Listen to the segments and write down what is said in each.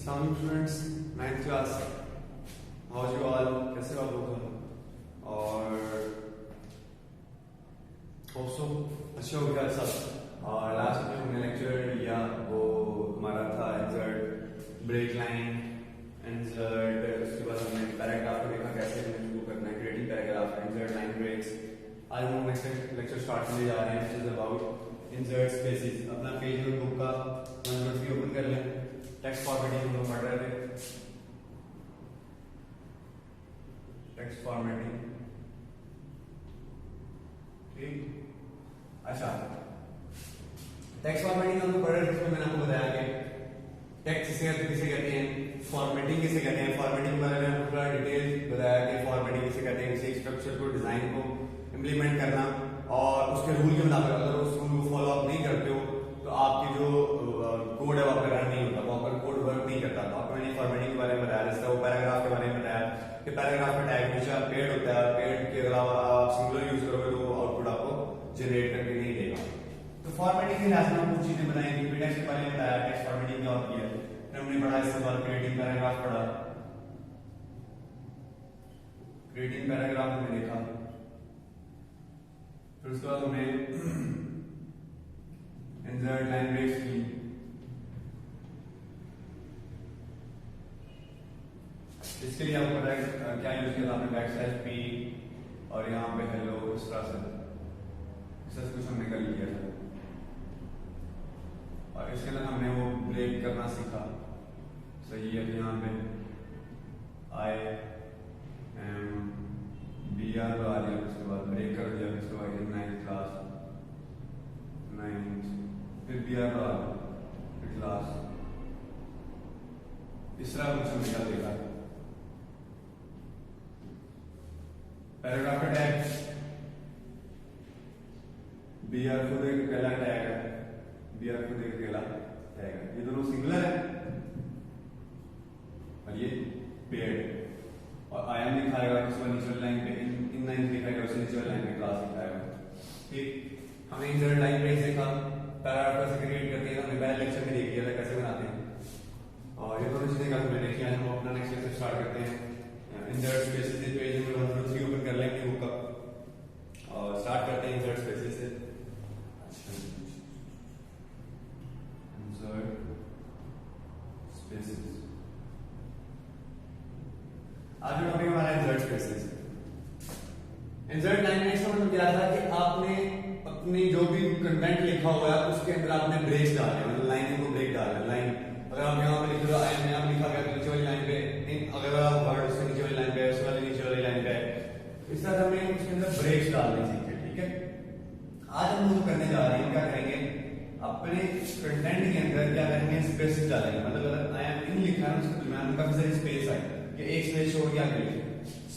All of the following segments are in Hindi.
Students, 9th class, how you all, कैसे हो आप लोग? और होप सो अच्छे हो गया सब। और लास्ट में हमने लेक्चर लिया, वो हमारा था इंसर्ट, ब्रेक लाइन, इंसर्ट। उसके बाद हमने पैराग्राफ को देखा कैसे हमें शुरू करना है, creating paragraph, insert, line breaks. आज हम नेक्स्ट लेक्चर स्टार्ट करने जा रहे हैं, which is about insert spaces. अपना पेज नंबर बुक का 103 ओपन कर लें। टेक्स्ट फॉर्मेटिंग हम लोग पढ़ रहे थे, टेक्स्ट फॉर्मेटिंग, ठीक। अच्छा, टेक्स्ट फॉर्मेटिंग हम लोग पढ़ रहे थे, इसमें मैंने आपको बताया कि टेक्स्ट किसे कहते हैं, फॉर्मेटिंग किसे कहते हैं। फॉर्मेटिंग के बारे में आपको पूरा डिटेल बताया कि फॉर्मेटिंग किसे कहते हैं, किसी स्ट्रक्चर को, डिजाइन को इम्प्लीमेंट करना और उसके रूल के मुताबिक अगर उस रूल को फॉलो अप नहीं करते हो तो आपकी जो कोड है वो आपका रन नहीं होता, वो आपका कोड वर्क नहीं करता। तो आपको मैंने फॉर्मेटिंग के बारे में बताया, जैसे वो पैराग्राफ के बारे में बताया कि पैराग्राफ में टैग हमेशा पेड होता है, पेड के अलावा आप सिंगुलर यूज करोगे तो आउटपुट आपको जनरेट करके नहीं देगा। तो फॉर्मेटिंग के लिहाज में कुछ चीजें बताएंगे, टेक्स्ट के बारे में बताया, टेक्स्ट फॉर्मेटिंग क्या होती है, फिर हमने पढ़ा इसके बाद क्रिएटिंग पैराग्राफ पढ़ा, क्रिएटिंग पैराग्राफ हमने देखा, फिर उसके बाद हमने इंसर्ट, लाइन ब्रेक्स की। इसके लिए आपको पता है क्या यूज किया था आपने, बैकस्लैश पी और यहाँ पे हेलो, इस तरह से कुछ हमने कर लिया था। और इसके अंदर हमने वो ब्रेक करना सीखा, सही है। यहाँ पे आई एम बी आर आ दिया, उसके बाद ब्रेक कर दिया, उसके बाद 9th क्लास, 9th, फिर बी आर आ फिर क्लास, इस तरह कुछ हमने क्या देखा। पैराग्राफ का टैग बी आर खुद एक अकेला टैग है, बी आर खुद एक अकेला टैग है, ये दोनों सिंगुलर है और ये पेड। और आई एम लिखाएगा उसके बाद नीचे लाइन पे इन लाइन लिखाएगा, उससे नीचे लाइन पे क्लास लिखाएगा, ठीक। हमने इंसर्ट, लाइन ब्रेक देखा, पैराग्राफ कैसे क्रिएट करते हैं, हमने पहले लेक्चर में देख लिया था कैसे बनाते हैं। और ये दोनों चीजें हमने देखी, आज हम अपना नेक्स्ट लेक्चर स्टार्ट करते हैं। Insert spaces, page number 103 open कर लेंगे बुक का और स्टार्ट करते हैं इंसर्ट स्पेसेस से। इंसर्ट स्पेसेस, आज का टॉपिक हमारा insert spaces. Insert line breaks का मतलब क्या था कि आपने अपनी जो भी कंटेंट लिखा हुआ है उसके अंदर आपने ब्रेक्स डाले, मतलब लाइन को ब्रेक डालना। लाइन अगर आप यहाँ पे लिख रहे हो, आई एम लिखा गया तो नीचे वाली लाइन पे, अगर आप वर्ड उससे नीचे वाली लाइन पे, उसके बाद नीचे वाली लाइन पे, इस तरह हमें उसके अंदर ब्रेक्स डालने सीखे, ठीक है। आज हम जो करने जा रहे हैं, क्या करेंगे, अपने कंटेंट के अंदर क्या करेंगे, स्पेस डालेंगे। मतलब अगर आई एम इन लिखा है उसके दरमियान काफी सारी स्पेस आए कि एक स्पेस छोड़ के आगे लिखे।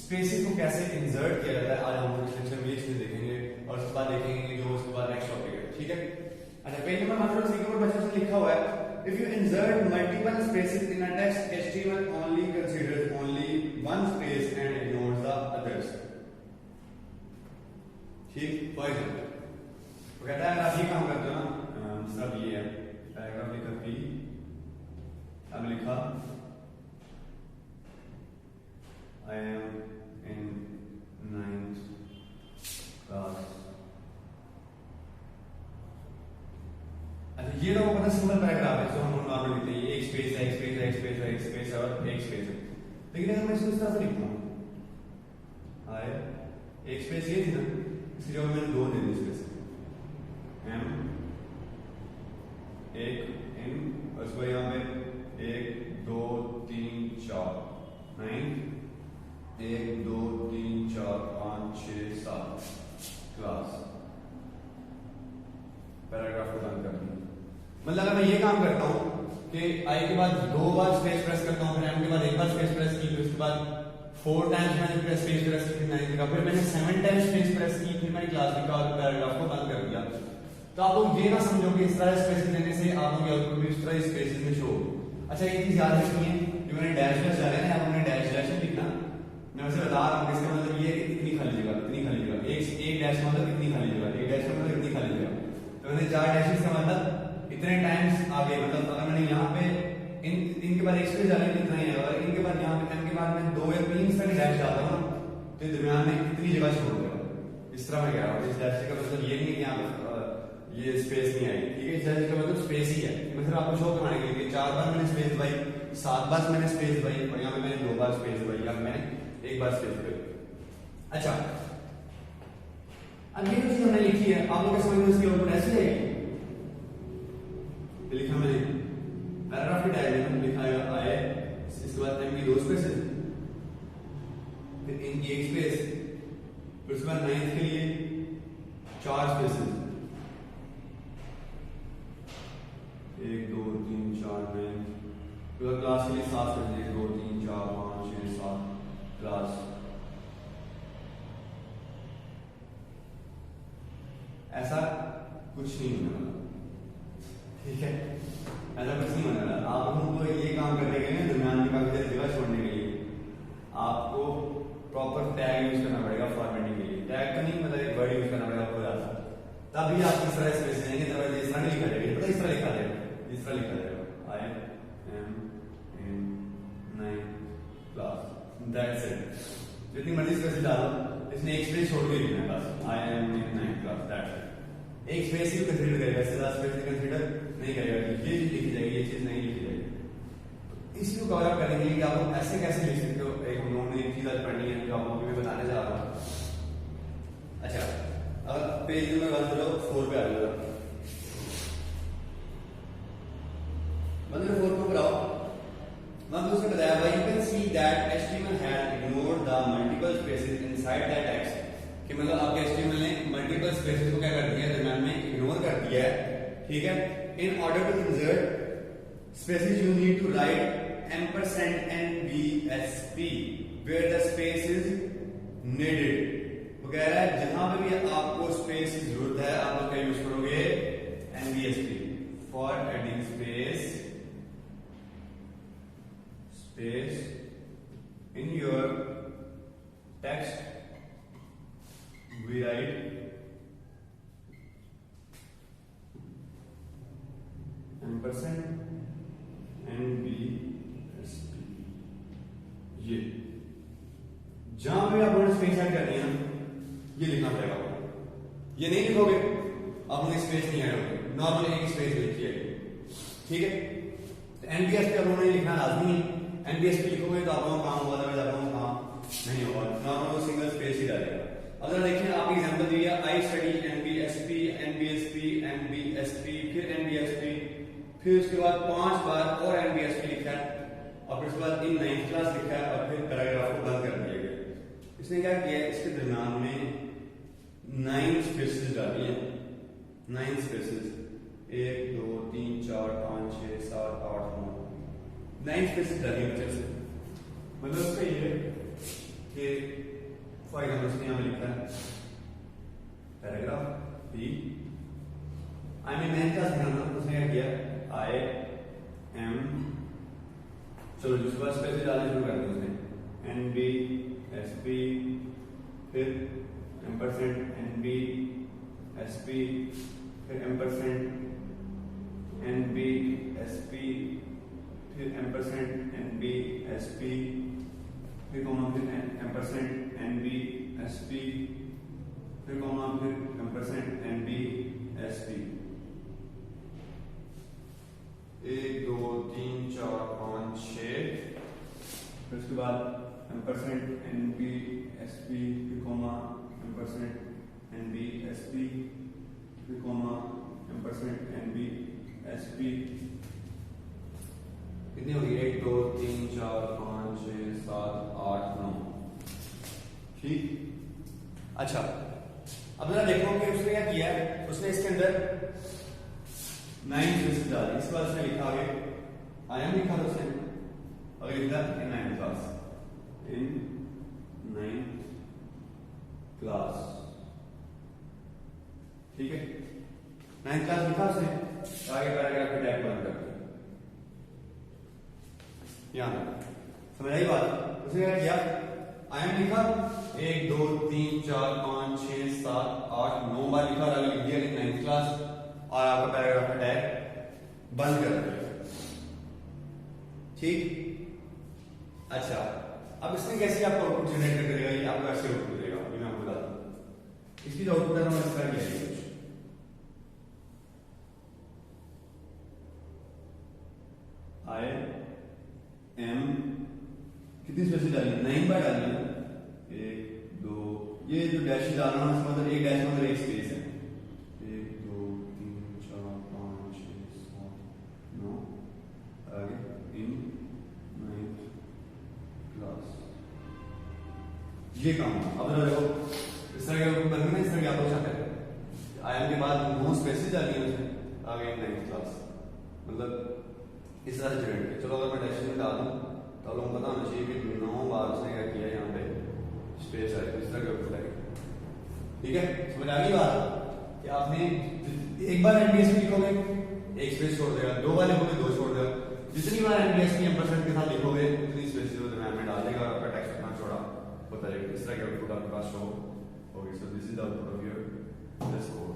स्पेसेस को कैसे इंसर्ट किया जाता है आज हम लोग सेक्शन में इसमें देखेंगे और उसके बाद देखेंगे जो उसके बाद नेक्स्ट टॉपिक है, ठीक है। अच्छा, पेज नंबर 103 पर बच्चों से लिखा हुआ है, if you insert multiple spaces in a text, HTML only considers only one space and ignores the others, ठीक। फॉर एग्जाम्पल वो कहता है आप ये काम करते हो ना, सब ये है पैराग्राफ लिखा पी, अब लिखा I am in 9th class। अच्छा, ये लोगों को पता सिंपल पैराग्राफ है जो हम नॉर्मल लिखते हैं, एक स्पेस है, एक स्पेस है, एक स्पेस है, एक स्पेस है और एक स्पेस है। लेकिन अगर मैं इसको इस तरह से लिखता हूँ, आए एक स्पेस ये थी ना, इसकी जगह मैंने दो दे दी स्पेस, एम एक इन और उसको यहाँ पे 1 2 3 4 9 1 2 3 4 5 6 7 क्लास, पैराग्राफ को बंद कर दिया। मतलब अगर मैं ये काम करता हूं कि आई के बाद 2 बार स्पेस प्रेस करता हूं, फिर एम के बाद 1 बार स्पेस प्रेस की, फिर उसके बाद 4 टाइम्स मैंने स्पेस प्रेस की, फिर 9 लिखा, फिर मैंने 7 टाइम्स स्पेस प्रेस की, फिर मैंने क्लास लिखा और पैराग्राफ को बंद कर दिया। तो आप लोग ये ना समझो कि इस तरह स्पेस देने से आप लोग आउटपुट भी इस तरह स्पेसेस में शो। अच्छा, एक चीज याद रखनी है, जो मैंने डैश डैश डाले ना, आपने डैश डैश लिखना, मैं वैसे बता रहा हूँ, इसका मतलब ये है कि इतनी खाली जगह, इतनी खाली जगह, एक डैश मतलब इतनी खाली जगह, एक डैश मतलब इतनी खाली जगह। तो मैंने 4 डैशेस का मतलब इतने टाइम्स आगे, मतलब अगर मैंने यहाँ पे इनके बाद एक स्पेस डालने इतना ही है, और इनके बाद यहाँ पे m के बाद मैं 2 या 3 इस तरह डैश डालता हूँ तो दरमियान में इतनी जगह छोड़ देगा। इस तरह मैं कह रहा हूँ। इस डैश का मतलब ये नहीं है कि यहाँ पर ये स्पेस नहीं आई, ठीक है। इस डैश का मतलब स्पेस ही है। मैं सिर्फ आपको शो कराने के लिए 4 बार मैंने स्पेस दबाई, 7 बार मैंने स्पेस दबाई, और यहाँ पे मैंने 2 बार स्पेस दबाई, यहाँ पे मैंने 1 बार स्पेस दबाई। अच्छा, अब ये चीज हमने लिखी है, आप लोग समझ में इसकी आउटपुट ऐसे आएगी। लिखा मैंने पैराग्राफ के डायग्राम में लिखा है आए, इसके बाद m की 2 स्पेसेस, फिर n की 1 स्पेस, फिर उसके बाद 9th के लिए 4 स्पेसेस, 1 2 3 4 9, फिर क्लास के लिए 7 स्पेसेस, 1 2 3 4 5 6 7 क्लास। ऐसा कुछ नहीं होने वाला, ठीक है। ऐसा कुछ नहीं होने वाला। आप लोगों को ये काम करने के लिए दरमियान में काफी सारी जगह छोड़ने के लिए आपको प्रॉपर टैग यूज करना पड़ेगा फॉर्मेटिंग के लिए। टैग तो नहीं, मतलब एक वर्ड यूज करना पड़ेगा पूरा सा, तभी आप इस तरह स्पेस देंगे। अदरवाइज इस तरह नहीं लिखा जाएगा, पता इस तरह लिखा जाएगा, इस तरह लिखा जाएगा I am in 9th class, that's it. जितनी मर्जी स्पेस डालो, इसने एक स्पेस छोड़ के लिखना है बस, I am in 9th class, that's it. एक स्पेस ही कंसीडर करेगा, इससे ज्यादा स्पेस कंसीडर नहीं करेगा कि ये चीज लिखी जाएगी, ये चीज नहीं लिखी जाएगी। इसको कवर अप करने के लिए आप लोग ऐसे कैसे लिख सकते हो, एक हम लोगों ने एक चीज आज पढ़नी है जो आप लोगों को मैं बताने जा रहा हूं। अच्छा, अब पेज नंबर 104 पे आ जाओ, मतलब 4 को कराओ। मतलब उसने बताया भाई you can see that HTML had ignored the multiple spaces inside that text, कि मतलब आपके HTML ने मल्टीपल स्पेसेस को क्या कर दिया है, दरमियान में इग्नोर कर दिया है, ठीक है। In order to insert spaces you need to write $NBSP where the space is needed। वो कह रहा है जहां पे भी आपको स्पेस की जरूरत है आप लोग क्या यूज करोगे, NBSP for adding space in your text we write $NBSP। ये जहां पे आपने स्पेस ऐड करनी है ये लिखना पड़ेगा। ये नहीं लिखोगे आपने स्पेस नहीं ऐड होगी, नॉर्मल एक स्पेस लिखी है, ठीक है। तो NBSP आप लोगों ने लिखना लाजमी है। NBSP लिखोगे तो आप लोगों का काम होगा, तभी आप लोगों का काम नहीं होगा, नॉर्मल सिंगल स्पेस ही डालेगा। अगर देखिए आप एग्जांपल दिया आई स्टडी NBSP फिर NBSP, फिर उसके बाद 5 बार और NBSP लिखा है, और फिर उसके बाद इन 9th क्लास लिखा है, और फिर पैराग्राफ को बंद कर दिया गया। इसने क्या किया है, इसके दरमियान में 9 स्पेसेस डाली है, 9 स्पेसेस, 1 2 3 4 5 6 7 8 9 स्पेसेस डाली है। मतलब उसका ये कि फॉर एग्जाम्पल उसने यहाँ पे लिखा है paragraph B, I mean 9th class लिखा, उसने क्या किया आई एम, चलो जिस बार स्पेस डालना शुरू कर दिया उसने NBSP, फिर $NBSP, फिर $NBSP, फिर $NBSP, फिर कॉमा, फिर $NBSP, फिर कॉमा, फिर $NBSP। 1 2 3 4 5 6, फिर उसके बाद $NBSP, फिर कॉमा $NBSP, फिर कॉमा $NBSP। कितनी होगी, 1 2 3 4 5 6 7 8 9, ठीक। अच्छा, अब जरा देखो कि उसने क्या किया है, उसने इसके अंदर 9 स्पेसेस डाली, इसके बाद उसने लिखा आगे आई एम लिखा था उसने, अगर लिखा इन 9th क्लास, इन 9th क्लास, ठीक है। 9th क्लास लिखा उसने, आगे पैराग्राफ के टैग बंद कर दिया। यहां समझ आई बात। उसने क्या किया, आई एम लिखा 1 2 3 4 5 6 7 8 9 बार लिखा, और आगे लिख दिया इन 9th क्लास, और आपका पैराग्राफ का टैग बंद कर दिया, ठीक। अच्छा, अब इसमें कैसे आपको आउटपुट जनरेट करेगा, ये आपको ऐसे आउटपुट देगा, ये मैं आपको बताता हूं। इसकी जो आउटपुट है ना इस तरह की है, कुछ आई एम कितनी स्पेस डाली, 9 बार डाली है, 1 2, ये जो डैश डालना है मतलब एक डैश मतलब एक स्पेस है, 1 2 3 4 5 6 7 9 आगे इन 9th क्लास, ये काम है। अब देखो इस तरह के बनने में इस तरह के आप लोग चाहते हैं आई एम के बाद 9 स्पेसेस डाली है उसमें, आगे 9th क्लास, मतलब इस तरह से जनरेट किया। चलो अगर मैं डैश में डाल दूं तो आप लोगों को पता होना चाहिए कि 9 बार उसने क्या किया, यहाँ पे स्पेस है, इस तरह के आउटपुट आएगी। ठीक है, समझ आ गई बात कि आपने एक बार एमबीएस में लिखोगे एक स्पेस छोड़ देगा, 2 बार लिखोगे 2 छोड़ देगा, जितनी बार एमबीएस की एम्परसेंट के साथ लिखोगे उतनी स्पेस जो दरम्यान में डाल देगा और आपका टेक्स्ट इतना छोटा होता जाएगा। इस तरह के आउटपुट आपके पास शो होगी। So this is the output of your this code.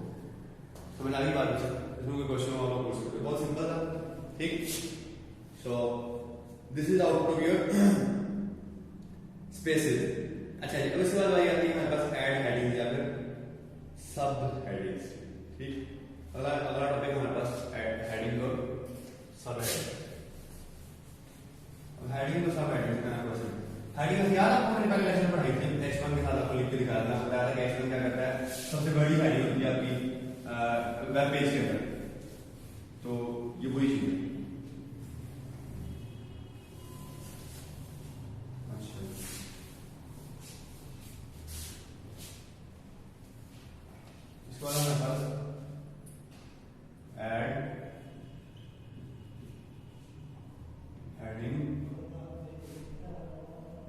समझ आ गई बात? इसमें कोई क्वेश्चन हो आप पूछ सकते हो, बहुत सिंपल था। ठीक, so this is the output of your spaces। अच्छा जी, अब इसके बाद बारी आती है हमारे पास ऐड हेडिंग या फिर सब हेडिंग्स। ठीक, अगला टॉपिक हमारे पास ऐड हेडिंग और सब हेडिंग। अब हेडिंग और सब हेडिंग का क्वेश्चन, हेडिंग याद आपको मैंने पहले लेक्चर में पढ़ाई थी, H1 के साथ आपको लिख के दिखाया था, बताया था कि H1 क्या करता है, सबसे बड़ी हेडिंग होती है आपकी वेब पेज के अंदर, तो ये वही चीज है।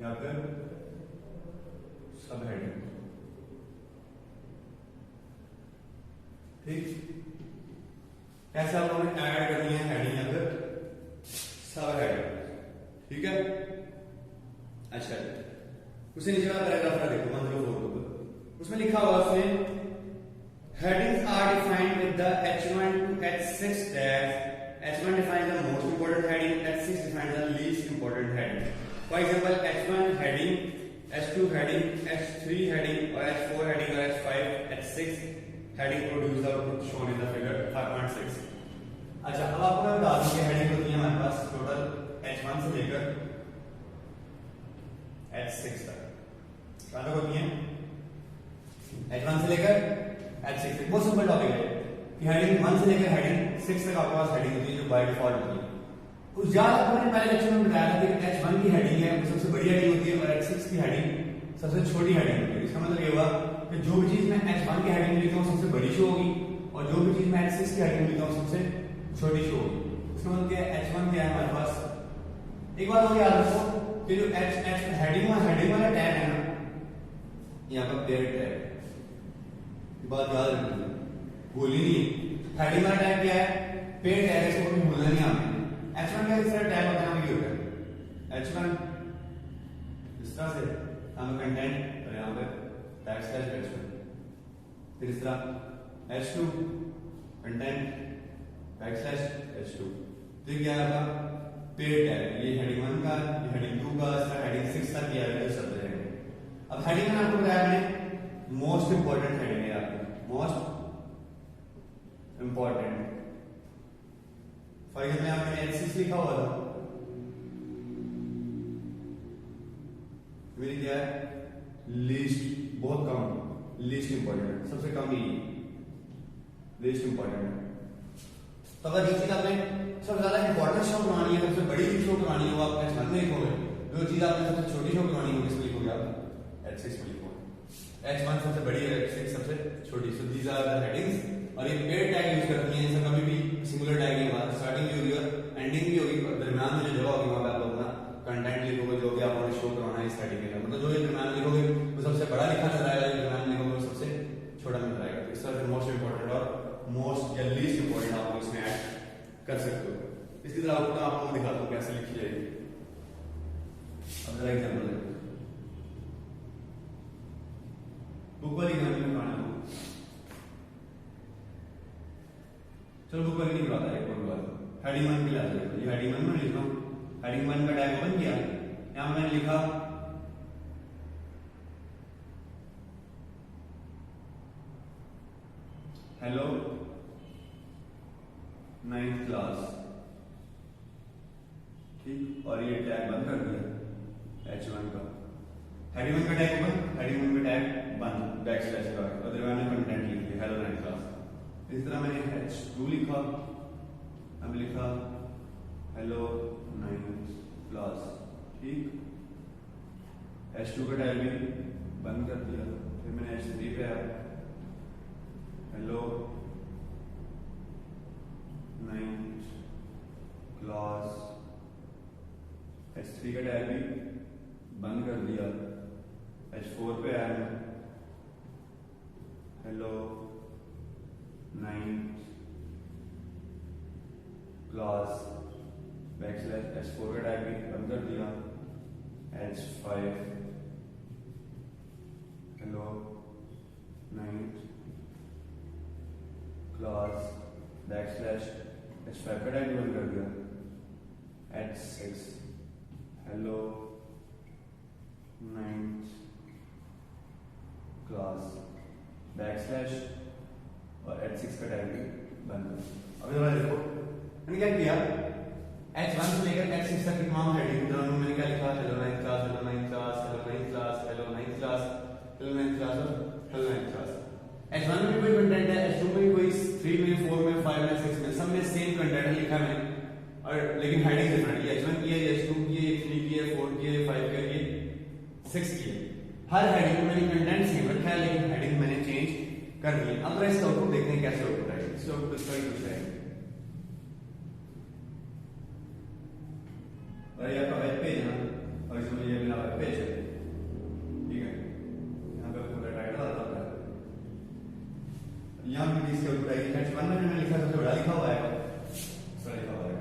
या फिर सब हेडिंग। ठीक, कैसे आप लोगों ने ऐड करनी है हेडिंग या फिर सब हेडिंग। ठीक है, अच्छा उसे नीचे वाला पैराग्राफ देखो 104 उसमें लिखा हुआ उसमें headings are defined with the H1 to H6 tags. H1 defines the most important heading, H6 defines the least important heading. For example, H1 heading, H2 heading, H3 heading, or H4 heading, or H5, H6 heading produce the output shown in the figure 5.6. अच्छा, अब आपको मैं बता दूं कि हेडिंग होती है हमारे पास टोटल H1 से लेकर H6 तक। क्या होती है? H1 से लेकर H6 तक। बहुत सिंपल टॉपिक है कि हेडिंग 1 से लेकर हेडिंग 6 तक आपके पास हेडिंग होती है जो बाय डिफॉल्ट होती है। उस याद आपको मैंने पहले लेक्चर में बताया था कि H1 की हेडिंग है वो सबसे बड़ी हेडिंग होती है और H6 की हेडिंग सबसे छोटी हेडिंग होती है। इसका मतलब ये हुआ कि जो भी चीज मैं H1 की हेडिंग में लिखता हूँ सबसे बड़ी शो होगी और जो भी चीज मैं H6 की हेडिंग में लिखता हूँ सबसे छोटी शो होगी। इसका मतलब क्या है, H1 क्या है हमारे पास, एक बात और याद रखो कि जो हेडिंग वाला टैग है ना, यहाँ पर पेयर टैग, बात याद रखनी भूली नहीं। हेडिंग वाला टैग क्या है, पेयर टैग है, इसको कभी भूलना नहीं आपने। H1 का इस तरह टैग होता है, होता है H1 इस तरह से हम कंटेंट और यहाँ पे टैग स्लैश H1, फिर इस तरह H2 content tag slash H2, फिर क्या है आपका पेयर टैग, ये हेडिंग 1 का, ये हेडिंग 2 का, इस तरह हेडिंग 6 तक किया है सब रहेंगे। अब हेडिंग में आपको बताया मैंने मोस्ट इंपॉर्टेंट हेडिंग है आपकी, मोस्ट इंपॉर्टेंट। फॉर एग्जाम्पल यहाँ मैंने H6 लिखा हुआ था, मेरी क्या है लीस्ट, बहुत कम, लीस्ट इंपॉर्टेंट है, सबसे कम ही लीस्ट इंपॉर्टेंट है। तो अगर जो चीज आपने सबसे ज्यादा इंपॉर्टेंट शो करवानी है, सबसे बड़ी शो करवानी हो, आप H1 में लिखोगे। जो चीज आपने सबसे छोटी शो करवानी हो किसमें लिखोगे आप H6 में लिखोगे। H1 सबसे बड़ी है, H6 सबसे छोटी। So these are the headings. और ये पेयर टैग यूज करती हैं, जैसे कभी भी सिंगुलर टैग है हमारा, स्टार्टिंग भी होगी और एंडिंग भी होगी, और दरम्यान में जो जगह होगी वहां पे आप अपना कंटेंट लिखोगे जो भी आपने शो करवाना है इस हेडिंग के अंदर। मतलब जो ये दरम्यान लिखोगे वो सबसे बड़ा लिखा नजर आएगा, जो दरम्यान लिखोगे वो सबसे छोटा नजर आएगा। इस तरह से मोस्ट इंपॉर्टेंट और मोस्ट या लीस्ट इंपॉर्टेंट आप लोग इसमें ऐड कर सकते हो। इसकी तरह आउटपुट आपको दिखाता हूँ कैसे लिखी जाएगी। अब जरा एग्जाम्पल देखो, बुक वाली एग्जाम्पल में पढ़ना हो, चलो बुक वाली नहीं पढ़ाता, एक और बात हेडिंग 1 की लाते हैं। ये हेडिंग 1 में लिख रहा हूँ हेडिंग 1 का टैग ओपन किया, यहां मैंने लिखा हेलो 9th क्लास, ठीक, और ये टैग बंद कर दिया H1 का। हेडिंग 1 का टैग ओपन, हेडिंग 1 का टैग बंद, बैकस्लैश का, और दरमियान में कंटेंट लिख दिया हेलो 9th क्लास। इस तरह मैंने H2 लिखा, अब लिखा हेलो 9th क्लास, ठीक, H2 का टैग भी बंद कर दिया। फिर मैंने H3 पे आया, हेलो 9th क्लास, H3 का टैग भी बंद कर दिया। H4 पे आया मैं, hello 9th class, backslash H4 का टैग भी बंद कर दिया। H5 hello 9th class, backslash H5 का टैग भी बंद कर दिया। H6 hello 9th class, backslash और H6 का टैग भी बंद। अब जरा देखो मैंने क्या किया, H1 से लेकर H6 तक की तमाम हेडिंग मैंने क्या लिखा, hello 9th class, hello 9th class, hello 9th class, hello 9th class, hello 9th class और हेलो 9th क्लास। H1 में भी कोई कंटेंट है, H2 में भी कोई, 3 में, 4 में, 5 में, 6 में, सब में सेम कंटेंट लिखा है मैंने, और लेकिन हेडिंग डिफरेंट है। H1 की है, H2 की है, 3 की है, 4 की है, 5 की है, 6 की है। हर हेडिंग में मैंने कंटेंट सेम रखा है, लेकिन हेडिंग मैंने चेंज कर दी। अब इसका आउटपुट देखते हैं कैसे होता है। इसका आउटपुट इसका ही कुछ है, और ये आपका वेब पेज है ना, और इसमें ये मेरा वेब पेज है, ठीक है, यहाँ पे पूरा टाइटल आता है, यहाँ पे इसके ऊपर H1 में मैंने लिखा सबसे बड़ा लिखा हुआ है, सर लिखा हुआ है,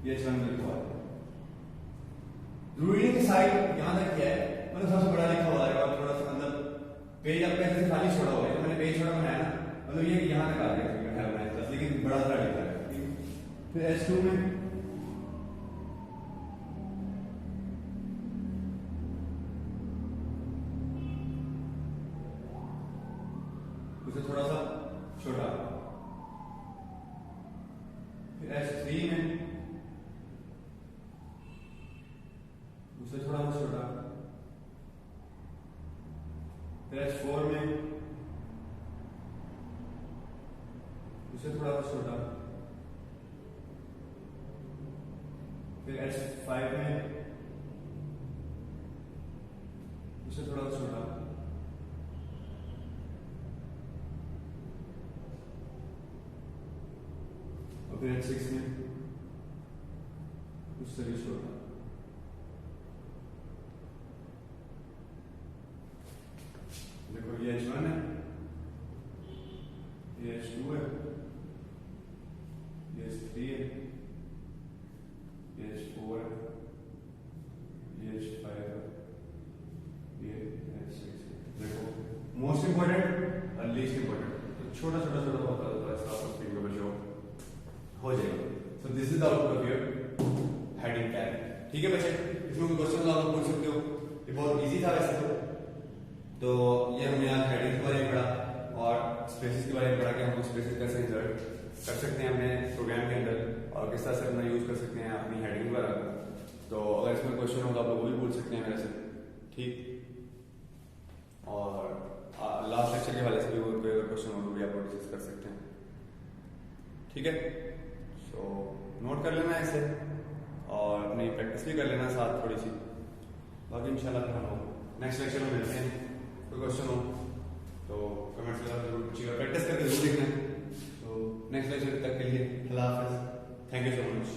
ये H1 में लिखा हुआ है। जरूरी नहीं साइड यहाँ तक क्या है, मतलब सबसे बड़ा लिखा हुआ है, और थोड़ा सा मतलब पेज आपका ऐसे खाली छोड़ा हुआ है, तो मैंने पेज छोटा बनाया ना, मतलब ये यहाँ तक आ गया, लेकिन बड़ा सा लिखा है। फिर H2 में उसे थोड़ा सा छोटा, फिर H3 में उसे थोड़ा सा छोटा, फिर H4 में उसे थोड़ा सा छोटा, फिर H5 में उसे थोड़ा सा छोटा, और फिर H6 में उससे भी छोटा। देखो ये H1 है, ये H2 है, ये H3 है, ये H4 है, ये H5 है, ये H6 है। देखो मोस्ट इंपॉर्टेंट और लीस्ट इंपॉर्टेंट, तो छोटा छोटा छोटा होता है, ऐसा स्क्रीन के ऊपर शो हो जाएगा। So this is the output of your heading tag, ठीक है बच्चे। इसमें कोई क्वेश्चन आप पूछ सकते हो, ये बहुत इजी था वैसे तो ये हमने आज हेडिंग के बारे में पढ़ा और स्पेसेस के बारे में पढ़ा कि हम स्पेसेस कैसे इंसर्ट कर सकते हैं अपने प्रोग्राम के अंदर, और किस तरह से अपना यूज कर सकते हैं अपनी हेडिंग वगैरह। तो अगर इसमें क्वेश्चन हो तो आप लोग वो भी पूछ सकते हैं मेरे से, ठीक। और लास्ट लेक्चर के हवाले से भी कोई अगर क्वेश्चन हो तो भी आप लोग डिस्कस कर सकते हैं, ठीक है। सो नोट कर लेना इसे और अपनी प्रैक्टिस भी कर लेना साथ थोड़ी सी, बाकी इंशाल्लाह फिर हम लोग नेक्स्ट लेक्चर में मिलते हैं। कोई क्वेश्चन हो तो कमेंट्स में जरूर पूछिएगा, प्रैक्टिस करके जरूर देखना है। तो नेक्स्ट लेक्चर तक के लिए अल्लाह हाफिज़, थैंक यू सो मच।